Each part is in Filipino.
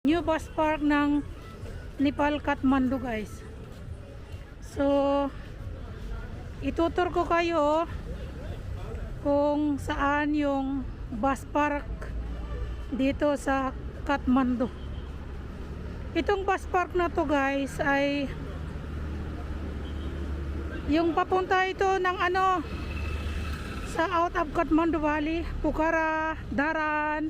New bus park ng Nepal, Kathmandu guys. So itutur ko kayo kung saan yung bus park dito sa Kathmandu. Itong bus park na to guys ay yung papunta ito ng sa out of Kathmandu Valley, Pokhara, Dharan,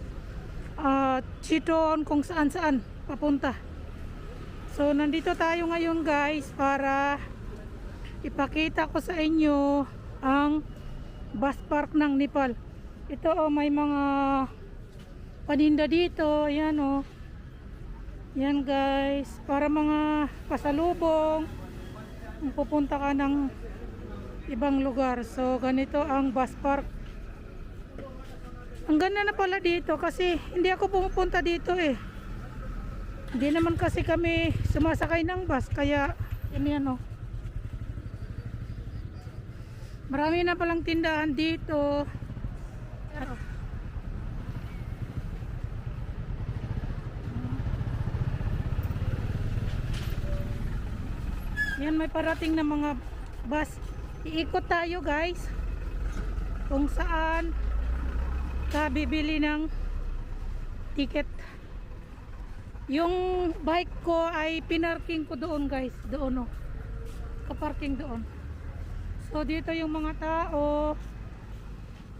Chiton, kung saan saan papunta. So nandito tayo ngayon guys para ipakita ko sa inyo ang bus park ng Nepal. Ito may mga paninda dito, ayan yan guys, para mga pasalubong kung pupunta ka ng ibang lugar. So ganito ang bus park. Ang ganda na pala dito kasi hindi ako pumupunta dito Hindi naman kasi kami sumasakay ng bus, kaya yan marami na palang tindahan dito. Yan, may parating na mga bus. Iikot tayo guys kung saan ka bibili ng ticket. Yung bike ko ay pinarking ko doon guys, doon kaparking doon. So dito yung mga tao,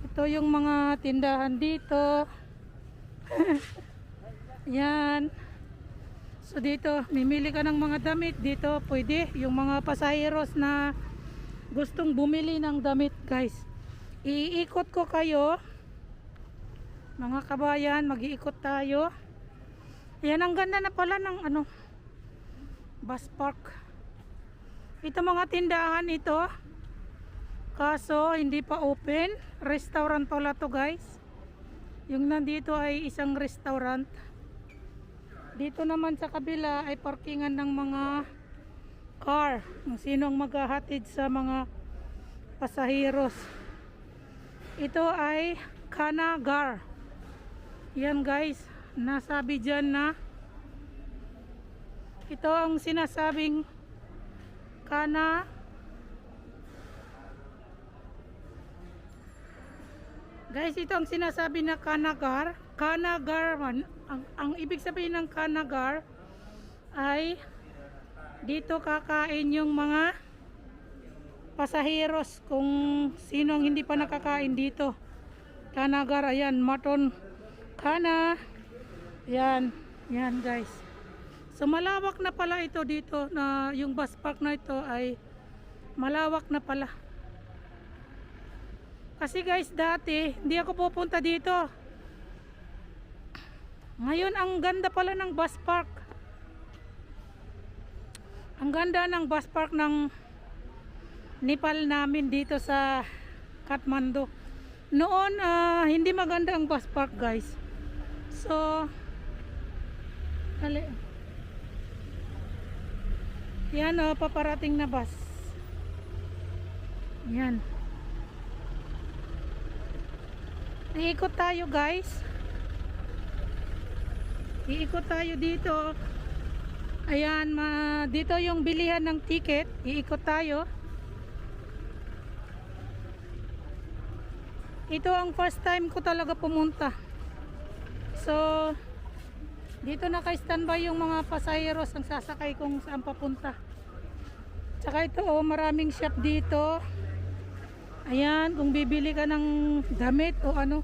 ito yung mga tindahan dito. Yan. So dito, mimili ka ng mga damit dito, pwede. Yung mga pasaheros na gustong bumili ng damit guys. Iikot ko kayo, mga kabayan, mag-iikot tayo. Yan, ang ganda na pala ng bus park. Ito mga tindahan ito, kaso hindi pa open. Restaurant pala to guys. Yung nandito ay isang restaurant. Dito naman sa kabila ay parkingan ng mga car, kung sinong maghahatid sa mga pasaheros. Ito ay Kanagar. Yan guys, nasabi dyan na ito ang sinasabing guys, ito ang sinasabi na Kanagar. Kanagar man, ang ibig sabihin ng Kanagar ay dito kakain yung mga pasaheros kung sinong hindi pa nakakain dito. Kanagar, ayan, Maton Kana. Yan guys. So malawak na pala ito dito, na yung bus park na ito ay malawak na pala. Kasi guys, dati hindi ako pupunta dito. Ngayon ang ganda pala ng bus park. Ang ganda ng bus park ng Nepal namin dito sa Kathmandu. Noon hindi maganda ang bus park guys. So yan paparating na bus. Yan. Iikot tayo guys. Iikot tayo dito. Ayan, dito yung bilihan ng ticket. Iikot tayo. Ito ang first time ko talaga pumunta. So dito naka-standby yung mga pasaheros ang sasakay kung saan papunta. Tsaka ito maraming shop dito. Ayan, kung bibili ka ng damit o ano.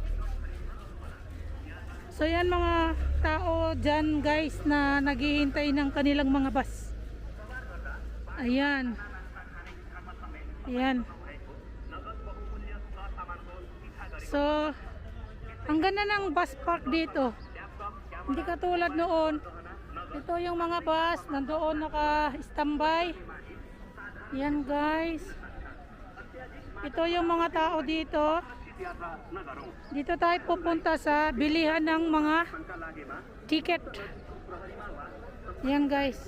So yan mga tao dyan guys na naghihintay ng kanilang mga bus. Ayan. Ayan. So ang ganda ng bus park dito. Hindi katulad noon. Ito yung mga bus nandoon naka-standby. Yan guys. Ito yung mga tao dito. Dito tayo pupunta sa bilihan ng mga ticket. Yan guys.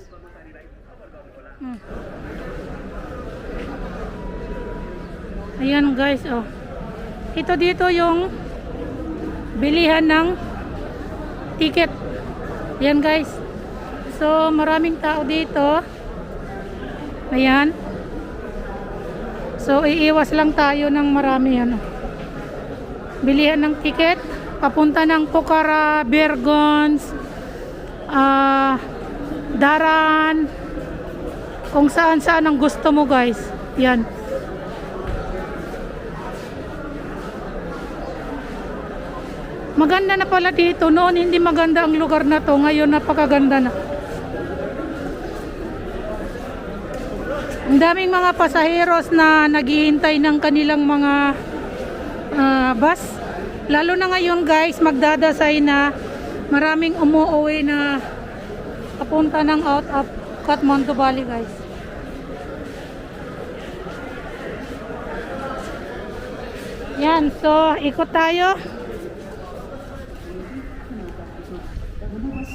Ayan guys, ito dito yung bilihan ng ticket. Yan guys. So maraming tao dito. Ayan. So iiwas lang tayo ng marami ano. Bilihan ng ticket papunta ng Pokhara, Bergons, Daran, kung saan saan ang gusto mo guys. Yan. Maganda na pala dito. Noon hindi maganda ang lugar na to. Ngayon napakaganda na. Ang daming mga pasaheros na naghihintay ng kanilang mga bus. Lalo na ngayon guys, magdadasay na. Maraming umuuwi na papunta ng out of Kathmandu Valley guys. Yan, so ikot tayo.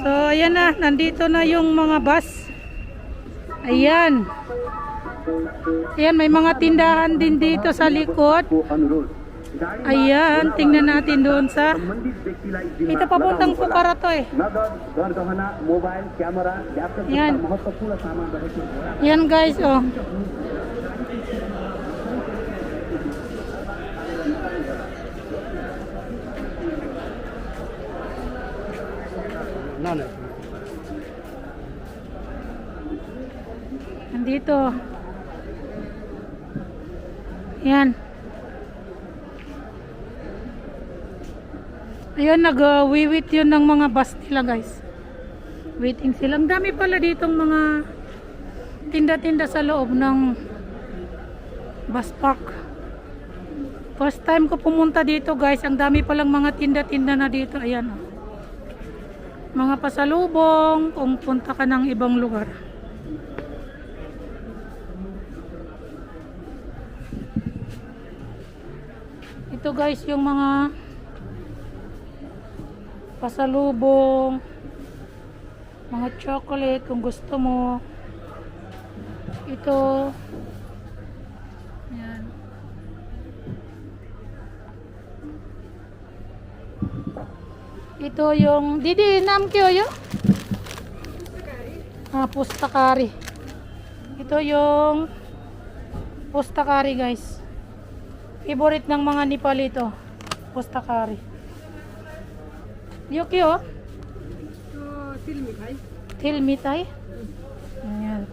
So ayan na, nandito na yung mga bus. Ayan. Ayan, may mga tindahan din dito sa likod. Ayan, tingnan natin doon sa ito papuntang Pokhara to eh. Ayan. Ayan guys, oh. Nandito. Ayan. Ayan, nag-wiwit yun ng mga bus nila guys. Waiting sila. Ang dami pala ditong mga tinda-tinda sa loob ng bus park. First time ko pumunta dito guys. Ang dami palang mga tinda-tinda na dito. Ayan oh. Mga pasalubong kung punta ka ng ibang lugar. Ito guys yung mga pasalubong, mga chocolate kung gusto mo. Ito. Ayan. Ito yung Didi, naam kyo yo? Pustakari. Ito yung pustakari guys. Favorite ng mga Nepali ito. Pustakari. Yukyo? Til mitai. Til mitai? Ayan.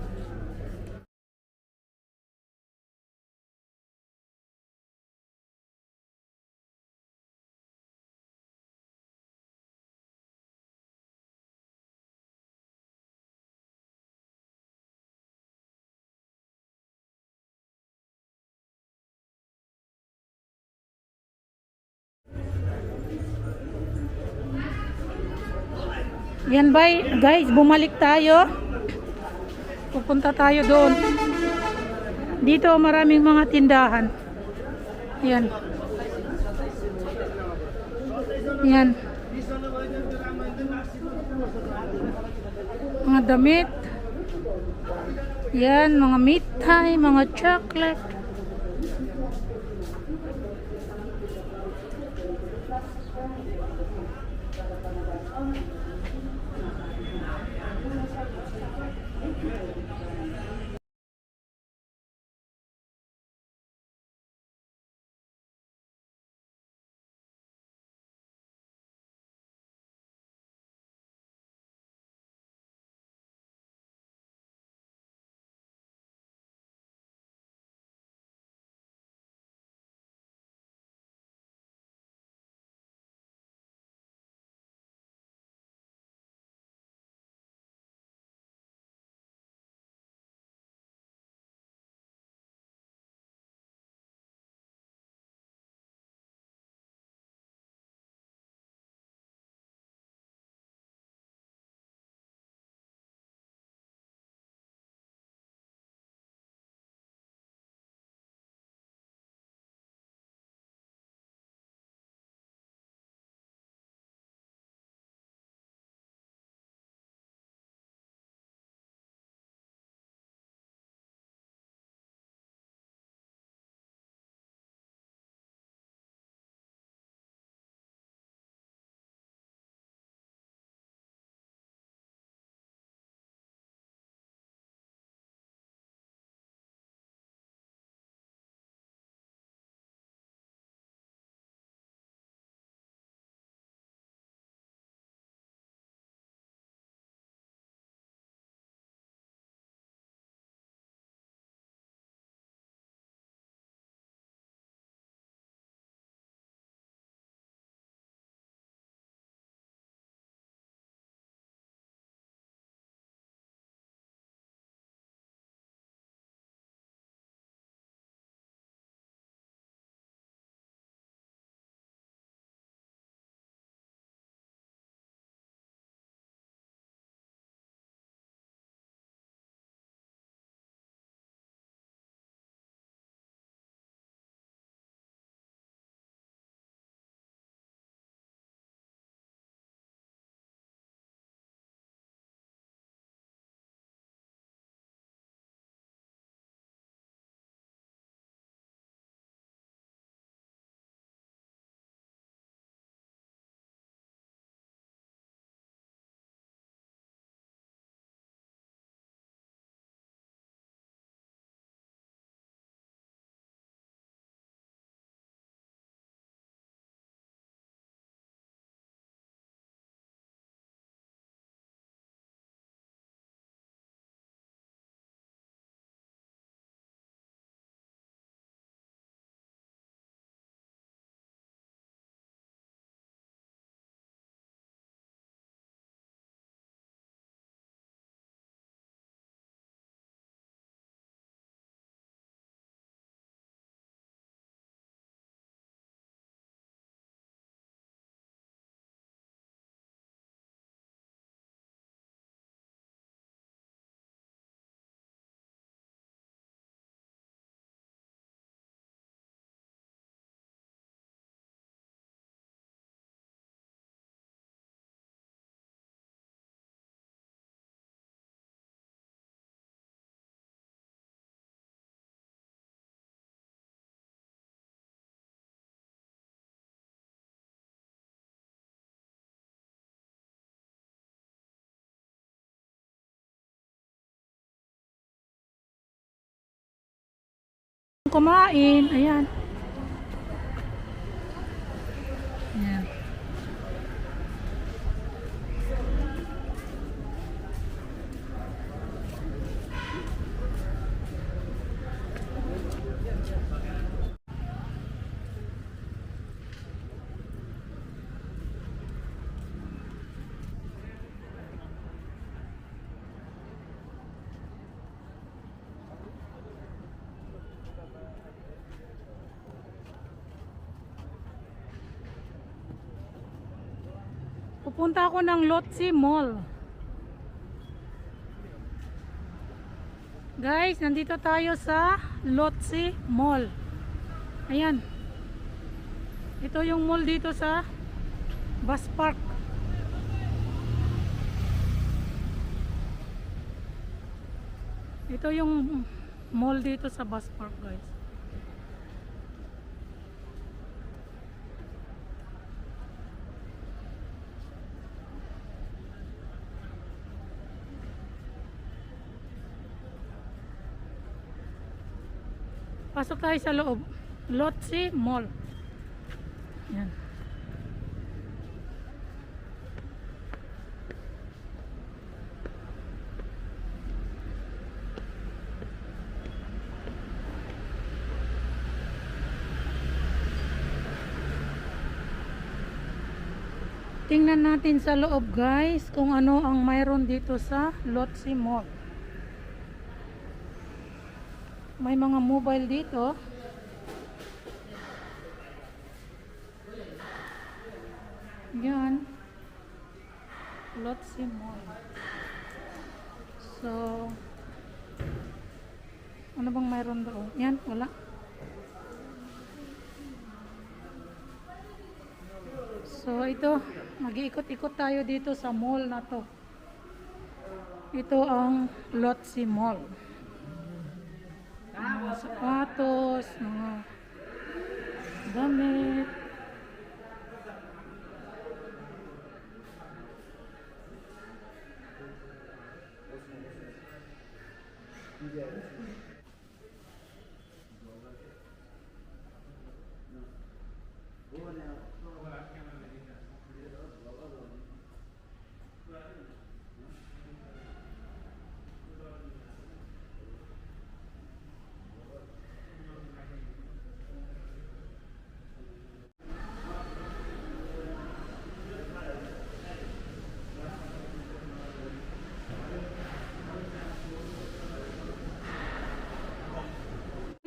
Yan ba guys, bumalik tayo. Pupunta tayo doon. Dito maraming mga tindahan. Yan. Yan. Mga damit. Yan, mga mitay, mga chocolate. kumain. Ayan. Ayan. Pupunta ako ng Lotse Mall. Guys, nandito tayo sa Lotse Mall. Ayan. Ito yung mall dito sa Bus Park. Ito yung mall dito sa Bus Park, guys. Pasok tayo sa loob. Lotse Mall. Yan. Tingnan natin sa loob, guys, kung ano ang mayroon dito sa Lotse Mall. May mga mobile dito. Yan. Lotse Mall. So, ano bang mayroon doon? Yan, wala. So, ito, mag-iikot-ikot tayo dito sa mall na to. Ito ang Lotse Mall. Mga sapatos, mga damit.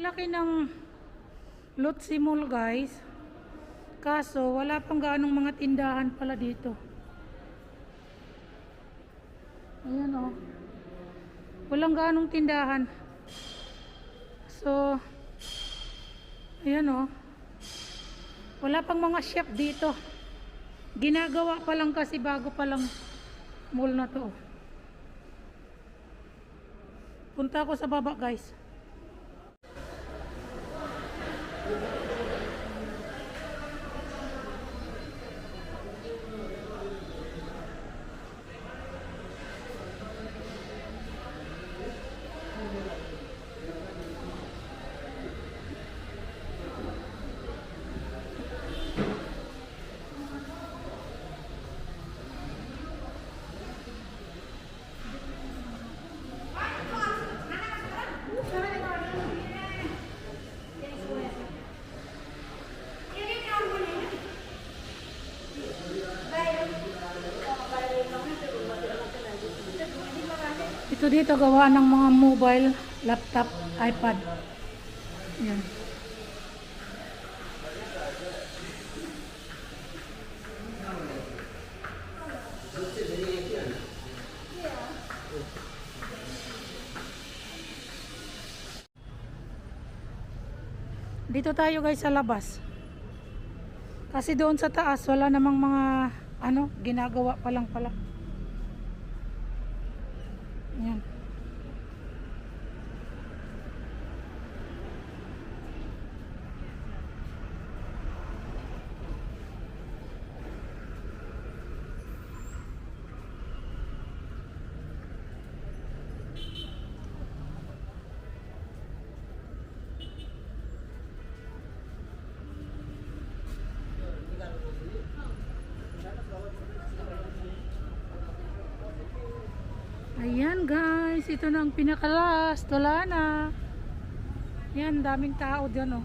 Laki ng Lotse Mall, guys. Kaso wala pang gaanong mga tindahan pala dito. Ayan, oh. Walang gaanong tindahan. So, ayan, oh. Wala pang mga shop dito. Ginagawa pa lang kasi, bago pa lang mall na to. Punta ako sa baba, guys. Ito dito gawa ng mga mobile, laptop, iPad. Yan. Dito tayo, guys, sa labas. Kasi doon sa taas wala namang mga ginagawa pa lang pala. Yan. Ayan guys, ito na ang pinakalas. Wala na. Ayan, daming tao dyan oh.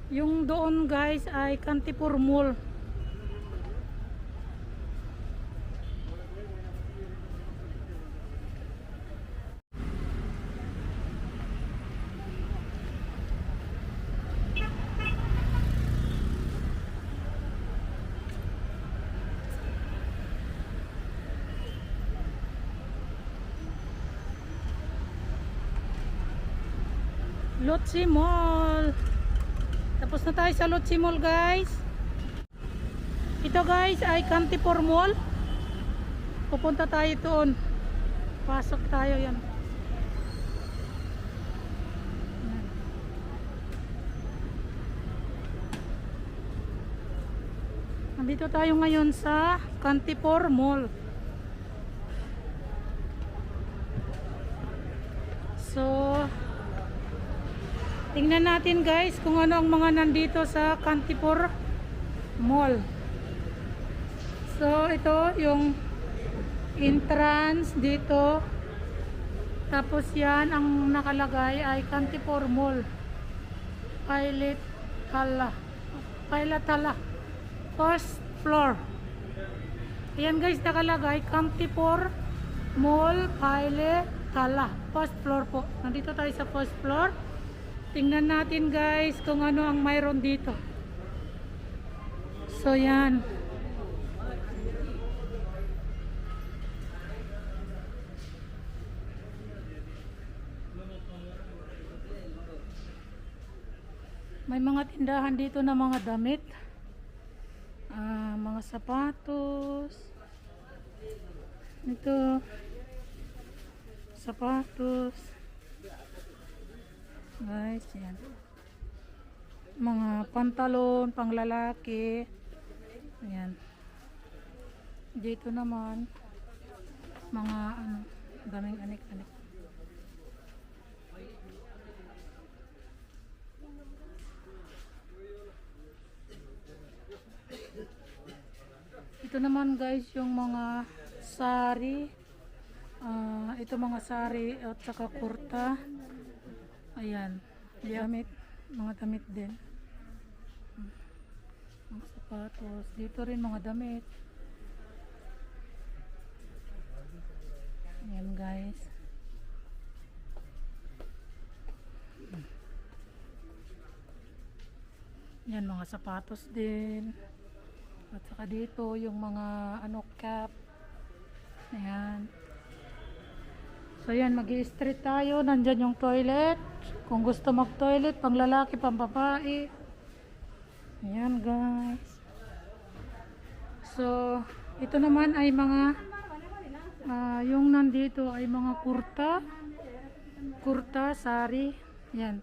Yung doon guys ay Kantipur Mall. Lotsi Mall. Tapos na tayo sa Lotsi Mall guys. Ito guys ay Kantipur Mall. Pupunta tayo doon. Pasok tayo yan. Nandito tayo ngayon sa Kantipur Mall. So tingnan natin guys kung ano ang mga nandito sa Kantipur Mall. So ito yung entrance dito. Tapos yan ang nakalagay ay Kantipur Mall. Pailathala. First floor. Ayan guys nakalagay Kantipur Mall Pailathala. First floor po. Nandito tayo sa first floor. Tingnan natin guys kung ano ang mayroon dito. So yan. May mga tindahan dito na mga damit. Mga sapatos. Ito. Sapatos. Guys, yan. Mga pantalon, panglalaki. Ayan. Dito naman, mga daming anik-anik. Ito naman guys, yung mga sari. Ito mga sari at saka kurta. Ayan, mga damit din. Mga sapatos. Dito rin mga damit. Ayan guys. Ayan mga sapatos din. At saka dito yung mga cap. Ayan. So yan, mag-i-street tayo. Nandyan yung toilet. Kung gusto mag-toilet, pang lalaki, pang babae. Ayan guys. So, ito naman ay mga yung nandito ay mga kurta. Kurta, sari. Yan.